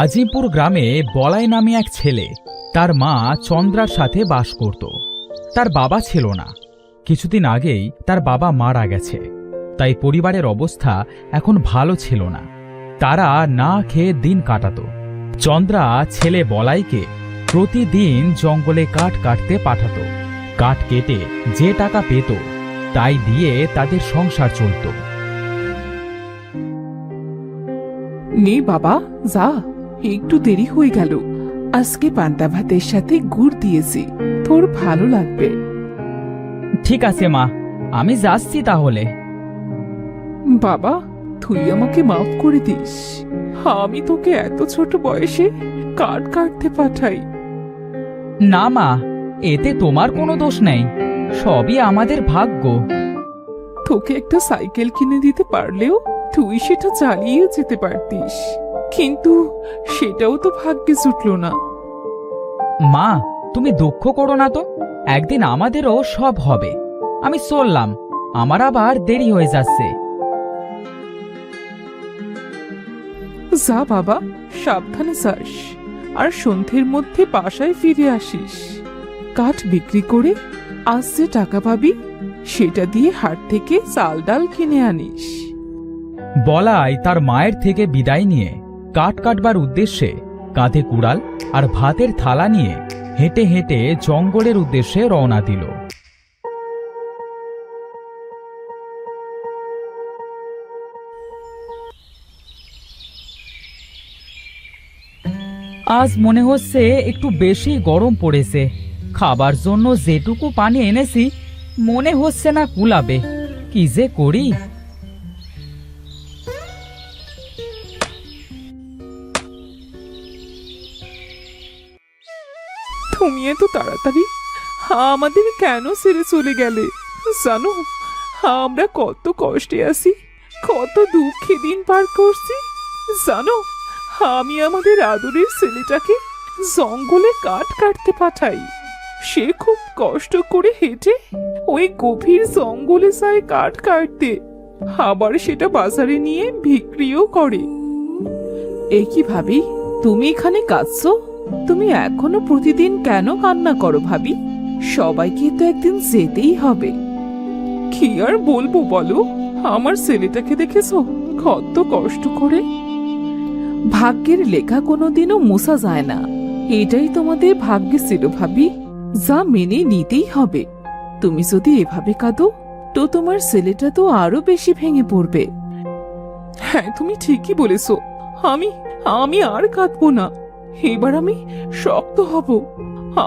আজিমপুর গ্রামে বলাই নামে এক ছেলে তার মা চন্দ্রার সাথে বাস করত। তার বাবা ছিল না, কিছুদিন আগেই তার বাবা মারা গেছে, তাই পরিবারের অবস্থা এখন ভালো ছিল না। তারা না খেয়ে দিন কাটাত। চন্দ্রা ছেলে বলাইকে প্রতিদিন জঙ্গলে কাঠ কাটতে পাঠাতো। কাঠ কেটে যে টাকা পেত তাই দিয়ে তাদের সংসার চলত। নে বাবা যা, একটু দেরি হয়ে গেল। আজকে পান্তা ভাতের সাথে গুড় দিয়েছি, তোর ভালো লাগবে। ঠিক আছে মা, আমি যাচ্ছি তাহলে। বাবা তুই আমাকে মাফ করে দিস, আমি তোকে এত ছোট বয়সে কাঠ কাটতে পাঠাই। না মা, এতে তোমার কোনো দোষ নেই, সবই আমাদের ভাগ্য। তোকে একটা সাইকেল কিনে দিতে পারলেও তুই সেটা চালিয়ে যেতে পারতিস, কিন্তু সেটাও তো ভাগ্যে জুটলো না। মা, তুমি দুঃখ করো না তো, একদিন আমাদেরও সব হবে। আমি চললাম, আমার আবার দেরি হয়ে যাচ্ছে। যা বাবা, সাবধানে যাস, আর সন্ধ্যের মধ্যে বাসায় ফিরে আসিস। কাঠ বিক্রি করে আজ যে টাকা পাবি সেটা দিয়ে হাট থেকে চাল ডাল কিনে আনিস। বলাই তার মায়ের থেকে বিদায় নিয়ে কাঠ কাটবার উদ্দেশ্যে কাঁধে কুড়াল আর ভাতের থালা নিয়ে হেঁটে হেঁটে জঙ্গলের উদ্দেশ্যে রওনা দিল। আজ মনে হচ্ছে একটু বেশি গরম পড়েছে। খাবার জন্য যেটুকু পানি এনেছি মনে হচ্ছে না কুলাবে। কি যে করি। তুমি এত তাড়াতাড়ি আমাদের কেন ছেড়ে চলে গেলে? জানো আমরা কত কষ্টে আছি, কত দুঃখে দিন পার করছি। জানো আমি আমাদের আদরের ছেলেটাকে জঙ্গলে কাঠ কাটতে পাঠাই, সে খুব কষ্ট করে হেঁটে ওই গভীর জঙ্গলে যায় কাঠ কাটতে, আবার সেটা বাজারে নিয়ে বিক্রিও করে। এই কি ভাবি, তুমি এখানে কাঁদছো? তুমি এখনো প্রতিদিন কেন কান্না করো ভাবি? সবাইকে তো একদিন যেতেই হবে। কি আর বলবো বলো, আমার ছেলেটাকে দেখেছো কত কষ্ট করে। ভাগ্যের লেখা কোনোদিনও মোছা যায় না, এটাই তোমাদের ভাগ্যে ছিল ভাবি, যা মেনে নিতেই হবে। তুমি যদি এভাবে কাঁদো তো তোমার ছেলেটা তো আরো বেশি ভেঙে পড়বে। হ্যাঁ তুমি ঠিকই বলেছো, আমি আমি আর কাঁদবো না। এবার আমি শক্ত হব,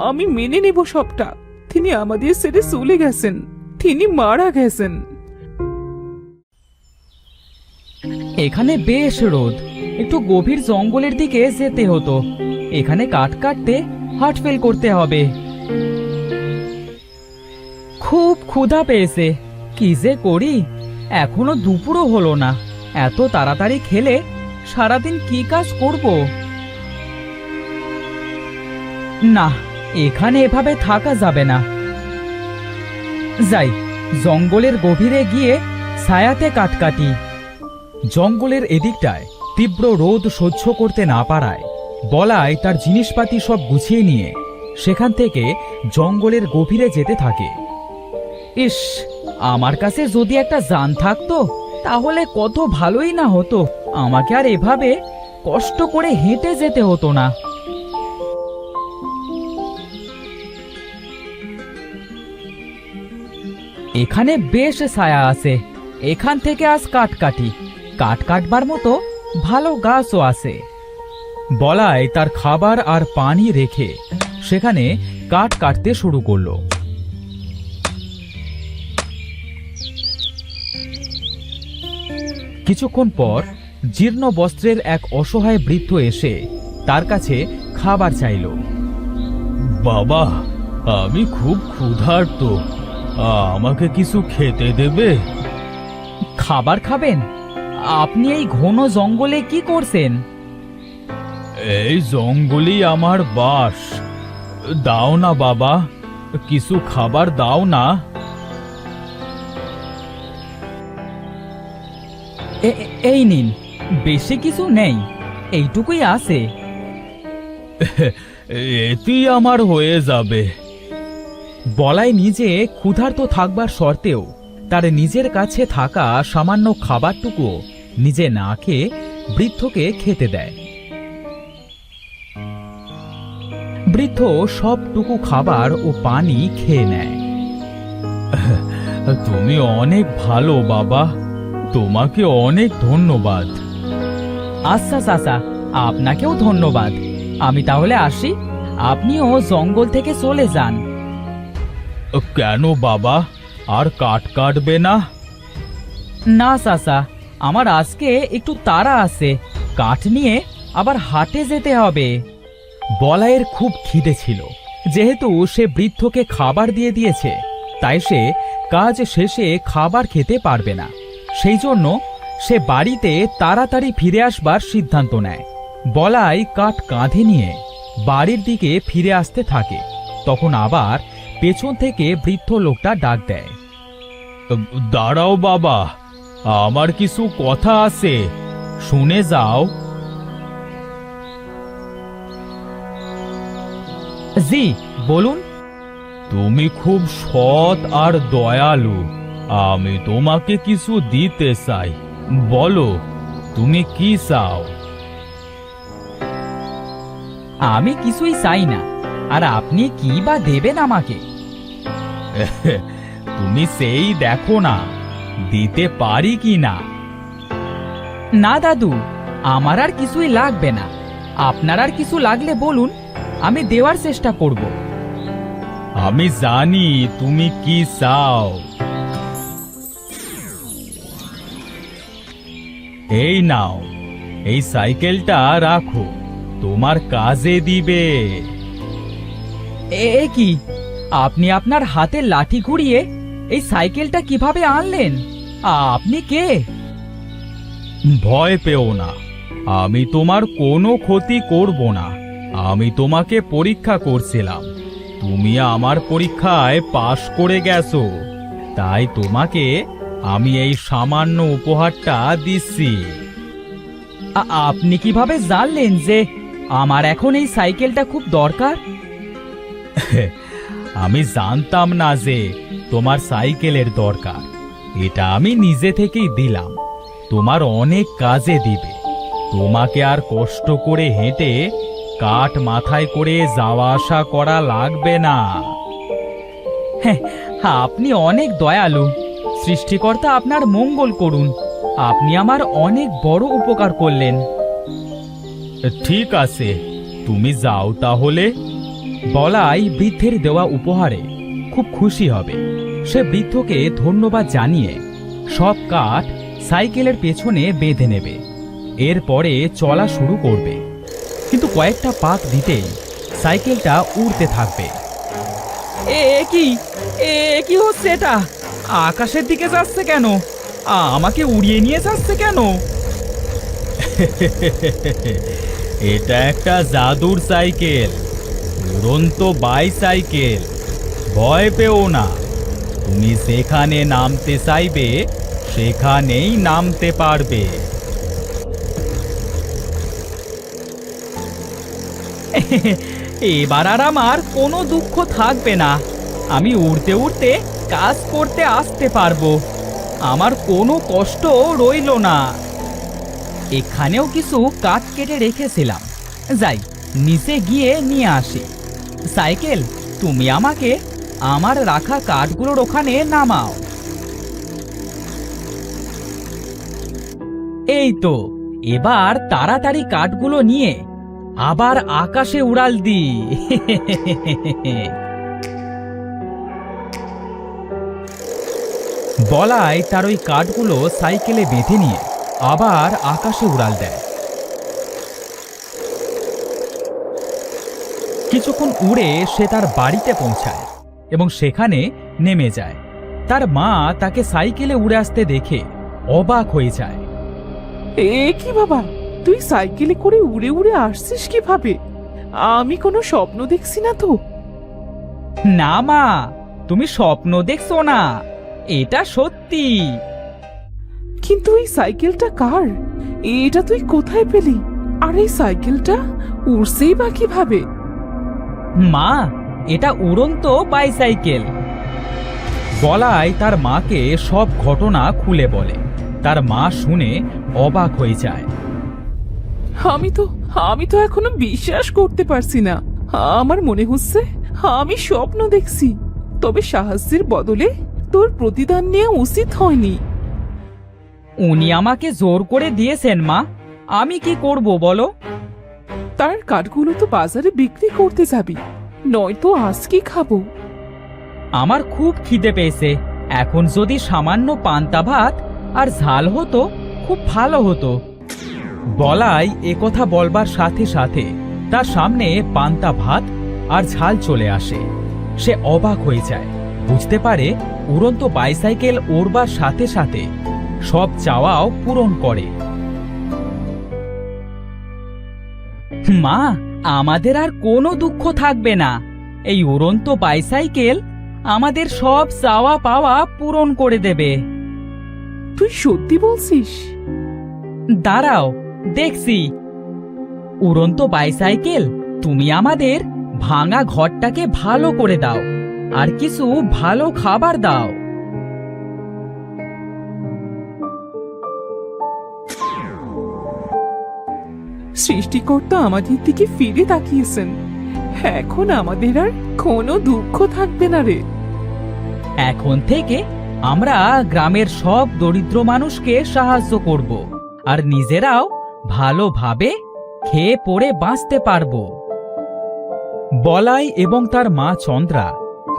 আমি মেনে নেব সবটা। তিনি আমাদের ছেড়ে চলে গেছেন, তিনি মারা গেছেন। এখানে বেশ রোদ, একটু গভীর জঙ্গলের দিকে যেতে হতো। এখানে কাঠ কাটতে হার্ট ফেল করতে হবে। খুব ক্ষুধা পেয়েছে, কি যে করি। এখনো দুপুরও হলো না, এত তাড়াতাড়ি খেলে সারাদিন কি কাজ করব? না, এখানে এভাবে থাকা যাবে না। যাই, জঙ্গলের গভীরে গিয়ে ছায়াতে কাঠ কাটি। জঙ্গলের এদিকটায় তীব্র রোদ সহ্য করতে না পারায় বলাই তার জিনিসপাতি সব গুছিয়ে নিয়ে সেখান থেকে জঙ্গলের গভীরে যেতে থাকে। ইস, আমার কাছে যদি একটা যান থাকতো তাহলে কত ভালোই না হতো। আমাকে আর এভাবে কষ্ট করে হেঁটে যেতে হতো না। এখানে বেশ ছায়া আছে, এখান থেকে আজ কাঠ কাটি। কাঠ কাটবার মতো ভালো গাছও আছে। বলাই তার খাবার আর পানি রেখে সেখানে কাঠ কাটতে শুরু করলো। কিছুক্ষণ পর জীর্ণ বস্ত্রের এক অসহায় বৃদ্ধ এসে তার কাছে খাবার চাইল। বাবা, আমি খুব ক্ষুধার্ত, আমাকে কিছু খেতে দেবে? খাবার খাবেন? আপনি এই ঘন জঙ্গলে কি করছেন? এই জঙ্গলই আমার বাস। দাও না বাবা, কিছু খাবার দাও না। এই নিন, বেশি কিছু নেই, এইটুকুই আছে। এতেই আমার হয়ে যাবে। বলাই নিজে ক্ষুধার্ত থাকবার শর্তেও তার নিজের কাছে থাকা সামান্য খাবারটুকু নিজে না খেয়ে বৃদ্ধকে খেতে দেয়। বৃদ্ধ সবটুকু খাবার ও পানি খেয়ে নেয়। তুমি অনেক ভালো বাবা, তোমাকে অনেক ধন্যবাদ। আচ্ছা চাচা, আপনাকেও ধন্যবাদ। আমি তাহলে আসি, আপনিও জঙ্গল থেকে চলে যান। কেন বাবা, আর কাঠ কাটবে না? না চাচা, আমার আজকে একটু তাড়া আছে, কাঠ নিয়ে আবার হাটে যেতে হবে। বলাইয়ের খুব খিদে ছিল, যেহেতু সে বৃদ্ধকে খাবার দিয়ে দিয়েছে, তাই সে কাজ শেষে খাবার খেতে পারবে না। সেই জন্য সে বাড়িতে তাড়াতাড়ি ফিরে আসবার সিদ্ধান্ত নেয়। বলাই কাঠ কাঁধে নিয়ে বাড়ির দিকে ফিরে আসতে থাকে। তখন আবার পেছন থেকে বৃদ্ধ লোকটা ডাক দেয়। দাঁড়াও বাবা, আমার কিছু কথা আছে, শুনে যাও। জি বলুন। তুমি খুব সৎ আর দয়ালু, আমি তোমাকে কিছু দিতে চাই। বলো, তুমি কি চাও? আমি কিছুই চাই না, আর আপনি কি বা দেবেন আমাকে? তুমি সেই দেখো না, দিতে পারি কি না। না দাদু, আমার আর কিছুই লাগবে না। আপনার আর কিছু লাগলে বলুন, আমি দেওয়ার চেষ্টা করব। আমি জানি তুমি কি চাও। এই নাও, এই সাইকেলটা রাখো, তোমার কাজে দিবে। এ কি, আপনি আপনার হাতের লাঠি ঘুরিয়ে এই সাইকেলটা কিভাবে আনলেন? আপনি কে? ভয় পেও না, আমি তোমার কোনো ক্ষতি করব না। আমি তোমাকে পরীক্ষা করছিলাম, তুমি আমার পরীক্ষায় পাশ করে গেছো, তাই তোমাকে আমি এই সামান্য উপহারটা দিচ্ছি। আপনি কিভাবে জানলেন যে আমার এখন এই সাইকেলটা খুব দরকার? আমি জানতাম না যে তোমার সাইকেলের দরকার, এটা আমি নিজে থেকেই দিলাম। তোমার অনেক কাজে দিবে, তোমাকে আর কষ্ট করে হেঁটে কাঠ মাথায় করে যাওয়া আসা করা লাগবে না। হ্যাঁ, আপনি অনেক দয়ালু। সৃষ্টিকর্তা আপনার মঙ্গল করুন। আপনি আমার অনেক বড় উপকার করলেন। ঠিক আছে, তুমি যাও তাহলে। বলাই বৃদ্ধের দেওয়া উপহারে খুব খুশি হবে। সে বৃদ্ধকে ধন্যবাদ জানিয়ে সব কাঠ সাইকেলের পেছনে বেঁধে নেবে। এরপরে চলা শুরু করবে, কিন্তু কয়েকটা পাক দিতেই সাইকেলটা উড়তে থাকবে। এ কি, এ কি হচ্ছে? এটা আকাশের দিকে যাচ্ছে কেন? আমাকে উড়িয়ে নিয়ে যাচ্ছে কেন? এটা একটা জাদুর সাইকেল, উড়ন্ত বাইসাইকেল। ভয় পেও না, তুমি যেখানে নামতে চাইবে সেখানেই নামতে পারবে। এবার আর আমার কোনো দুঃখ থাকবে না। আমি উড়তে উড়তে কাজ করতে আসতে পারবো। আমার কোনো কষ্ট রইল না। এখানেও কিছু কাঠ কেটে রেখেছিলাম, যাই নিচে গিয়ে নিয়ে আসি। সাইকেল, তুমি আমাকে আমার রাখা কাঠগুলোর ওখানে নামাও। এই তো, এবার তাড়াতাড়ি কাঠগুলো নিয়ে আবার আকাশে উড়াল দি। বলাই তার ওই কাঠগুলো সাইকেলে বেঁধে নিয়ে আবার আকাশে উড়াল দেয়। কিছুক্ষণ উড়ে সে তার বাড়িতে পৌঁছায় এবং সেখানে নেমে যায়। তার মা তাকে সাইকেলে উড়ে আসতে দেখে অবাক হয়ে যায়। এ কি বাবা, তুই সাইকেলে করে উড়ে উড়ে আসছিস কিভাবে? আমি কোনো স্বপ্ন দেখছি না তো? না মা, তুমি স্বপ্ন দেখছো না, এটা সত্যি। কিন্তু এই সাইকেলটা কার? এটা তুই কোথায় পেলি? আর এই সাইকেলটা উড়ছেই বা কিভাবে? মা, এটা উড়ন্ত বাইসাইকেল। বলাই তার মাকে সব ঘটনা খুলে বলে। তার মা শুনে অবাক হয়ে যায়। আমি তো এখনো বিশ্বাস করতে পারছি না। আমার মনে হচ্ছে আমি স্বপ্ন দেখছি। তবে সাহায্যের বদলে তোর প্রতিদান নেওয়া উচিত হয়নি। উনি আমাকে জোর করে দিয়েছেন মা, আমি কি করব বলো? তার কাঠগুলো তো বাজারে বিক্রি করতে যাবি, নয়তো আজ কি খাবো? আমার খুব খিদে পেয়েছে। এখন যদি সামান্য পান্তা ভাত আর ঝাল হতো, খুব ভালো হতো। বলাই একথা বলবার সাথে সাথে তার সামনে পান্তা ভাত আর ঝাল চলে আসে। সে অবাক হয়ে যায়, বুঝতে পারে উড়ন্ত বাইসাইকেল ওড়বার সাথে সাথে সব চাওয়াও পূরণ করে। মা, আমাদের আর কোনো দুঃখ থাকবে না। এই উড়ন্ত বাইসাইকেল আমাদের সব চাওয়া পাওয়া পূরণ করে দেবে। তুই সত্যি বলছিস? দাঁড়াও, দেখছি। উড়ন্ত বাইসাইকেল, তুমি আমাদের ভাঙা ঘরটাকে ভালো করে দাও আর কিছু ভালো খাবার দাও। সৃষ্টিকর্তা আমাদের দিকে ফিরে তাকিয়েছেন। এখন আমাদের আর কোনো দুঃখ থাকবে না রে। এখন থেকে আমরা গ্রামের সব দরিদ্র মানুষকে সাহায্য করব আর নিজেরাও ভালোভাবে খেয়ে পড়ে বাঁচতে পারবো। বলাই এবং তার মা চন্দ্রা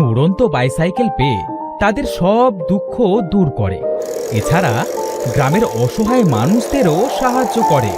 উড়ন্ত বাইসাইকেল পেয়ে তাদের সব দুঃখ দূর করে। এছাড়া গ্রামের অসহায় মানুষদেরও সাহায্য করে।